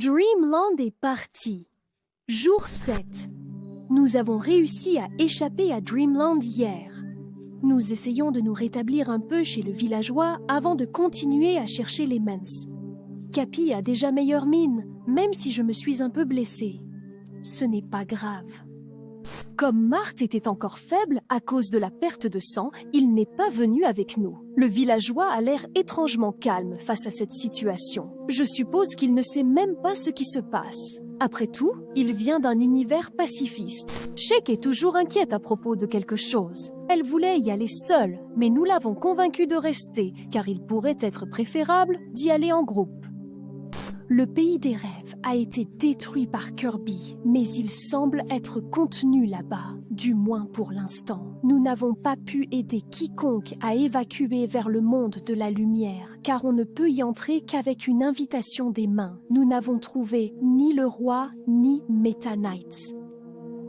Dreamland est parti. Jour 7. Nous avons réussi à échapper à Dreamland hier. Nous essayons de nous rétablir un peu chez le villageois avant de continuer à chercher les Mens. Cappy a déjà meilleure mine, même si je me suis un peu blessée. Ce n'est pas grave. Comme Marthe était encore faible à cause de la perte de sang, il n'est pas venu avec nous. Le villageois a l'air étrangement calme face à cette situation. Je suppose qu'il ne sait même pas ce qui se passe. Après tout, il vient d'un univers pacifiste. Sheik est toujours inquiète à propos de quelque chose. Elle voulait y aller seule, mais nous l'avons convaincue de rester, car il pourrait être préférable d'y aller en groupe. Le pays des rêves a été détruit par Kirby, mais il semble être contenu là-bas, du moins pour l'instant. Nous n'avons pas pu aider quiconque à évacuer vers le monde de la lumière, car on ne peut y entrer qu'avec une invitation des mains. Nous n'avons trouvé ni le roi, ni Meta Knights.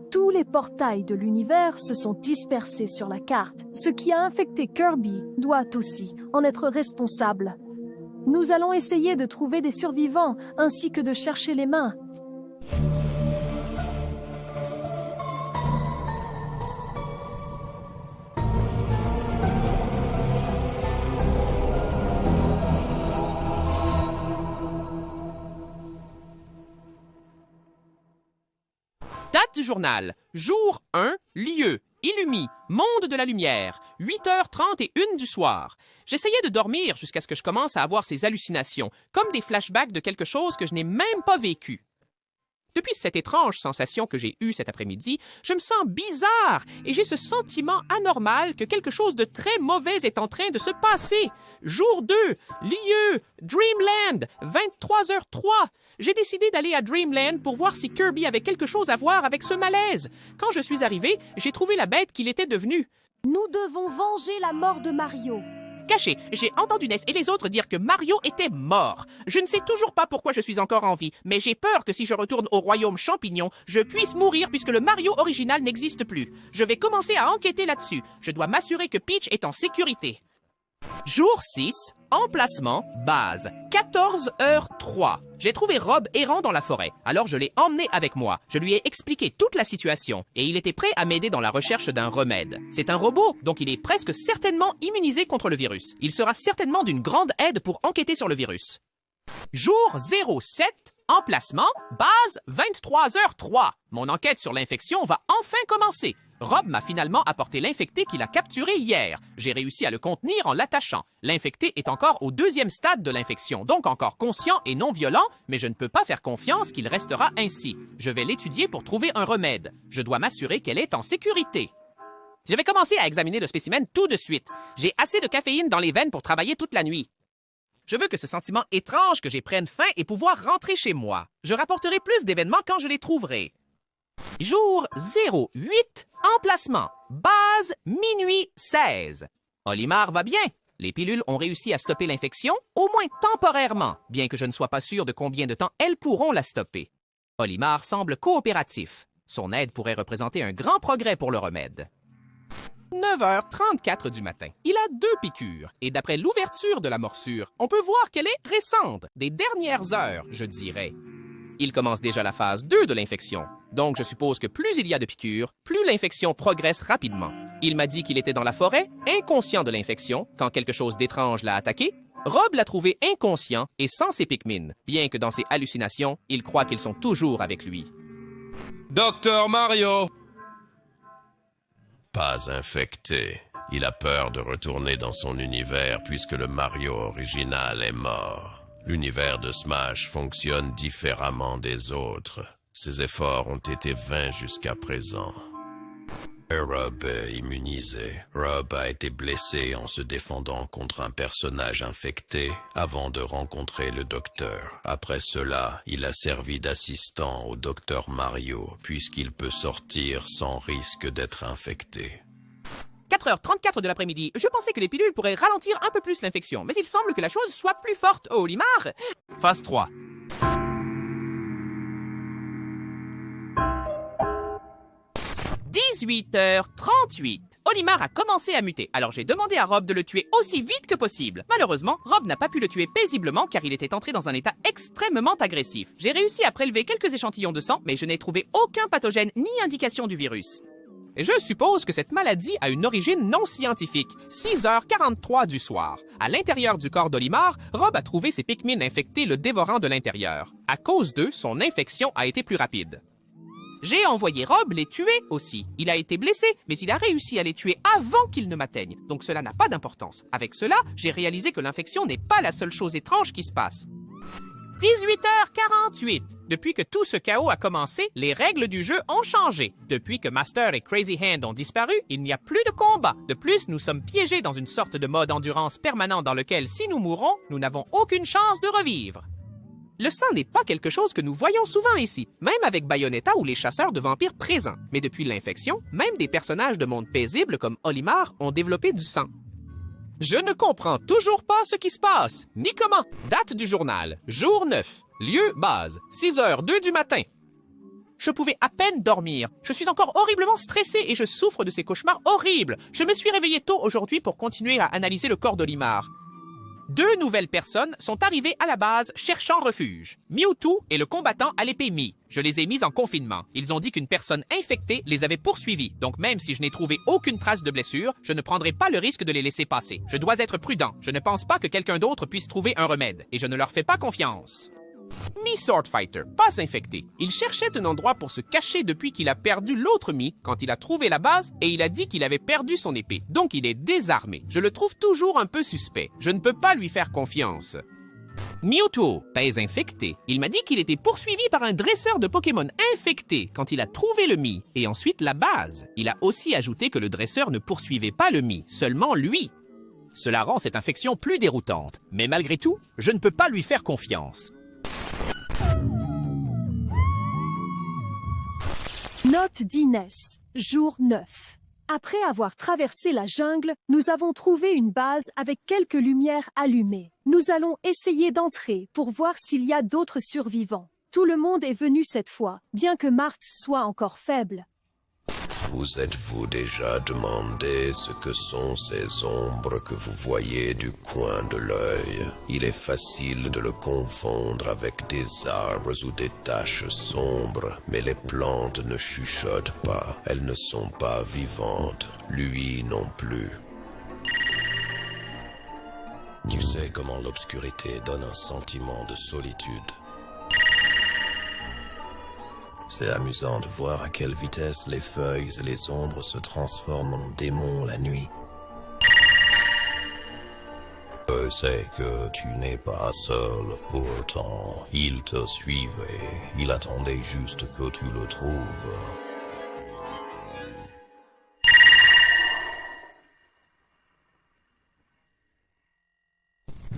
Tous les portails de l'univers se sont dispersés sur la carte. Ce qui a infecté Kirby doit aussi en être responsable. Nous allons essayer de trouver des survivants, ainsi que de chercher les mains. Date du journal. Jour 1, lieu. Illumi, monde de la lumière, 8h31 du soir. J'essayais de dormir jusqu'à ce que je commence à avoir ces hallucinations, comme des flashbacks de quelque chose que je n'ai même pas vécu. Depuis cette étrange sensation que j'ai eue cet après-midi, je me sens bizarre et j'ai ce sentiment anormal que quelque chose de très mauvais est en train de se passer. Jour 2, lieu, Dreamland, 23h03. J'ai décidé d'aller à Dreamland pour voir si Kirby avait quelque chose à voir avec ce malaise. Quand je suis arrivé, j'ai trouvé la bête qu'il était devenu. Nous devons venger la mort de Mario. Caché, j'ai entendu Ness et les autres dire que Mario était mort. Je ne sais toujours pas pourquoi je suis encore en vie, mais j'ai peur que si je retourne au royaume champignon, je puisse mourir puisque le Mario original n'existe plus. Je vais commencer à enquêter là-dessus. Je dois m'assurer que Peach est en sécurité. Jour 6, emplacement, base, 14h03. J'ai trouvé Rob errant dans la forêt, alors je l'ai emmené avec moi. Je lui ai expliqué toute la situation et il était prêt à m'aider dans la recherche d'un remède. C'est un robot, donc il est presque certainement immunisé contre le virus. Il sera certainement d'une grande aide pour enquêter sur le virus. Jour 07, emplacement, base, 23h03. Mon enquête sur l'infection va enfin commencer. Rob m'a finalement apporté l'infecté qu'il a capturé hier. J'ai réussi à le contenir en l'attachant. L'infecté est encore au 2e stade de l'infection, donc encore conscient et non violent, mais je ne peux pas faire confiance qu'il restera ainsi. Je vais l'étudier pour trouver un remède. Je dois m'assurer qu'elle est en sécurité. Je vais commencer à examiner le spécimen tout de suite. J'ai assez de caféine dans les veines pour travailler toute la nuit. Je veux que ce sentiment étrange que j'ai prenne fin et pouvoir rentrer chez moi. Je rapporterai plus d'événements quand je les trouverai. Jour 08, emplacement, base, minuit 16. Olimar va bien. Les pilules ont réussi à stopper l'infection, au moins temporairement, bien que je ne sois pas sûr de combien de temps elles pourront la stopper. Olimar semble coopératif. Son aide pourrait représenter un grand progrès pour le remède. 9h34 du matin. Il a 2 piqûres, et d'après l'ouverture de la morsure, on peut voir qu'elle est récente, des dernières heures, je dirais. Il commence déjà la phase 2 de l'infection, donc je suppose que plus il y a de piqûres, plus l'infection progresse rapidement. Il m'a dit qu'il était dans la forêt, inconscient de l'infection, quand quelque chose d'étrange l'a attaqué. Rob l'a trouvé inconscient et sans ses Pikmin, bien que dans ses hallucinations, il croit qu'ils sont toujours avec lui. Docteur Mario! Pas infecté. Il a peur de retourner dans son univers puisque le Mario original est mort. L'univers de Smash fonctionne différemment des autres. Ses efforts ont été vains jusqu'à présent. Rob est immunisé. Rob a été blessé en se défendant contre un personnage infecté avant de rencontrer le docteur. Après cela, il a servi d'assistant au docteur Mario puisqu'il peut sortir sans risque d'être infecté. 4h34 de l'après-midi. Je pensais que les pilules pourraient ralentir un peu plus l'infection, mais il semble que la chose soit plus forte. Oh, Olimar! Phase 3. 18h38. Olimar a commencé à muter, alors j'ai demandé à Rob de le tuer aussi vite que possible. Malheureusement, Rob n'a pas pu le tuer paisiblement car il était entré dans un état extrêmement agressif. J'ai réussi à prélever quelques échantillons de sang, mais je n'ai trouvé aucun pathogène ni indication du virus. Et je suppose que cette maladie a une origine non scientifique. 6h43 du soir. À l'intérieur du corps d'Olimar, Rob a trouvé ses Pikmin infectés le dévorant de l'intérieur. À cause d'eux, son infection a été plus rapide. J'ai envoyé Rob les tuer aussi. Il a été blessé, mais il a réussi à les tuer avant qu'ils ne m'atteignent. Donc cela n'a pas d'importance. Avec cela, j'ai réalisé que l'infection n'est pas la seule chose étrange qui se passe. 18h48. Depuis que tout ce chaos a commencé, les règles du jeu ont changé. Depuis que Master et Crazy Hand ont disparu, il n'y a plus de combat. De plus, nous sommes piégés dans une sorte de mode endurance permanent dans lequel, si nous mourons, nous n'avons aucune chance de revivre. Le sang n'est pas quelque chose que nous voyons souvent ici, même avec Bayonetta ou les chasseurs de vampires présents. Mais depuis l'infection, même des personnages de monde paisible comme Olimar ont développé du sang. Je ne comprends toujours pas ce qui se passe, ni comment. Date du journal, jour 9, lieu base, 6h02 du matin. Je pouvais à peine dormir. Je suis encore horriblement stressé et je souffre de ces cauchemars horribles. Je me suis réveillé tôt aujourd'hui pour continuer à analyser le corps d'Olimar. 2 nouvelles personnes sont arrivées à la base cherchant refuge. Mewtwo et le combattant à l'épée Mi. Je les ai mis en confinement. Ils ont dit qu'une personne infectée les avait poursuivis. Donc même si je n'ai trouvé aucune trace de blessure, je ne prendrai pas le risque de les laisser passer. Je dois être prudent. Je ne pense pas que quelqu'un d'autre puisse trouver un remède. Et je ne leur fais pas confiance. Mi Swordfighter, pas infecté. Il cherchait un endroit pour se cacher depuis qu'il a perdu l'autre Mi quand il a trouvé la base et il a dit qu'il avait perdu son épée. Donc il est désarmé. Je le trouve toujours un peu suspect. Je ne peux pas lui faire confiance. Mewtwo, pas infecté. Il m'a dit qu'il était poursuivi par un dresseur de Pokémon infecté quand il a trouvé le Mi et ensuite la base. Il a aussi ajouté que le dresseur ne poursuivait pas le Mi, seulement lui. Cela rend cette infection plus déroutante. Mais malgré tout, je ne peux pas lui faire confiance. Note d'Inès, jour 9. Après avoir traversé la jungle, nous avons trouvé une base avec quelques lumières allumées. Nous allons essayer d'entrer pour voir s'il y a d'autres survivants. Tout le monde est venu cette fois, bien que Marthe soit encore faible. Vous êtes-vous déjà demandé ce que sont ces ombres que vous voyez du coin de l'œil? Il est facile de le confondre avec des arbres ou des taches sombres, mais les plantes ne chuchotent pas, elles ne sont pas vivantes, lui non plus. Tu sais comment l'obscurité donne un sentiment de solitude. C'est amusant de voir à quelle vitesse les feuilles et les ombres se transforment en démons la nuit. Je sais que tu n'es pas seul, pourtant il te suivait, il attendait juste que tu le trouves.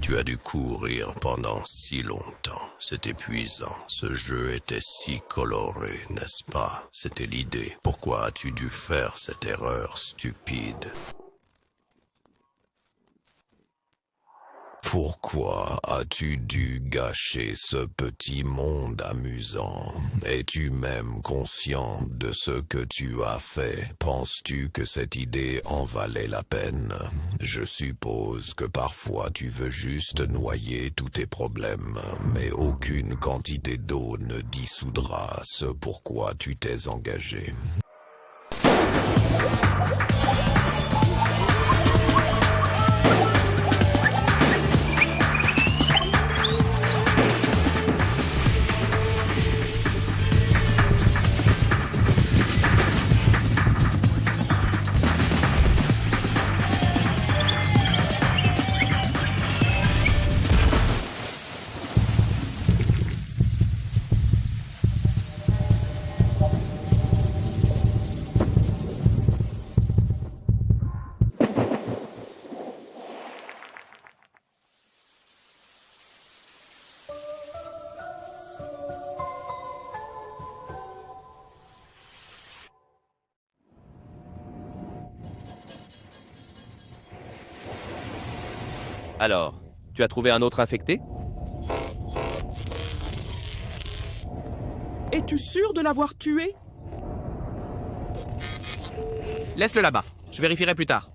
Tu as dû courir pendant si longtemps. C'est épuisant. Ce jeu était si coloré, n'est-ce pas? C'était l'idée. Pourquoi as-tu dû faire cette erreur stupide? Pourquoi as-tu dû gâcher ce petit monde amusant? Es-tu même conscient de ce que tu as fait? Penses-tu que cette idée en valait la peine? Je suppose que parfois tu veux juste noyer tous tes problèmes, mais aucune quantité d'eau ne dissoudra ce pourquoi tu t'es engagé. Alors, tu as trouvé un autre infecté? Es-tu sûr de l'avoir tué? Laisse-le là-bas. Je vérifierai plus tard.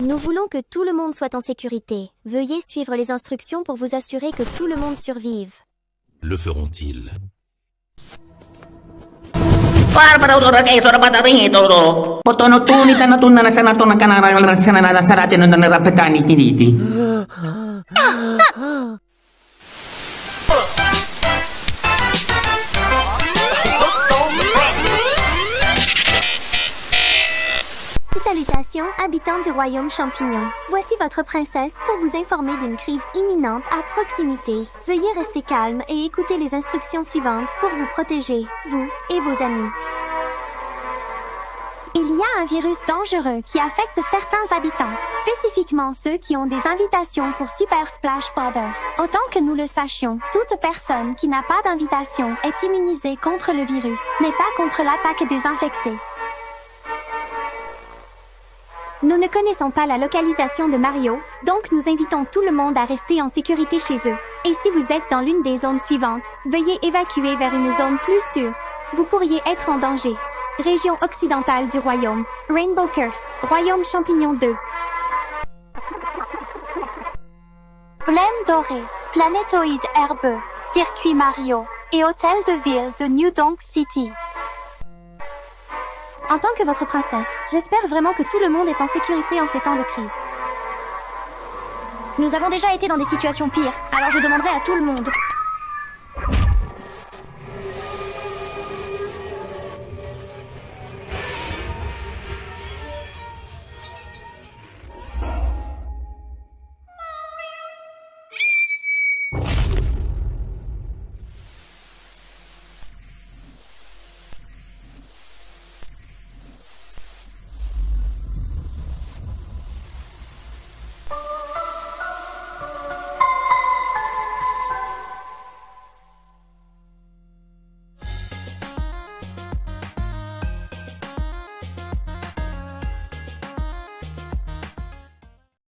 Nous voulons que tout le monde soit en sécurité. Veuillez suivre les instructions pour vous assurer que tout le monde survive. Le feront-ils? Salutations, habitants du royaume champignon. Voici votre princesse pour vous informer d'une crise imminente à proximité. Veuillez rester calme et écouter les instructions suivantes pour vous protéger, vous et vos amis. Il y a un virus dangereux qui affecte certains habitants, spécifiquement ceux qui ont des invitations pour Super Splash Brothers. Autant que nous le sachions, toute personne qui n'a pas d'invitation est immunisée contre le virus, mais pas contre l'attaque des infectés. Nous ne connaissons pas la localisation de Mario, donc nous invitons tout le monde à rester en sécurité chez eux. Et si vous êtes dans l'une des zones suivantes, veuillez évacuer vers une zone plus sûre. Vous pourriez être en danger. Région occidentale du royaume. Rainbow Curse. Royaume champignon 2. Plaine dorée. Planétoïde herbeux. Circuit Mario. Et hôtel de ville de New Donk City. En tant que votre princesse, j'espère vraiment que tout le monde est en sécurité en ces temps de crise. Nous avons déjà été dans des situations pires, alors je demanderai à tout le monde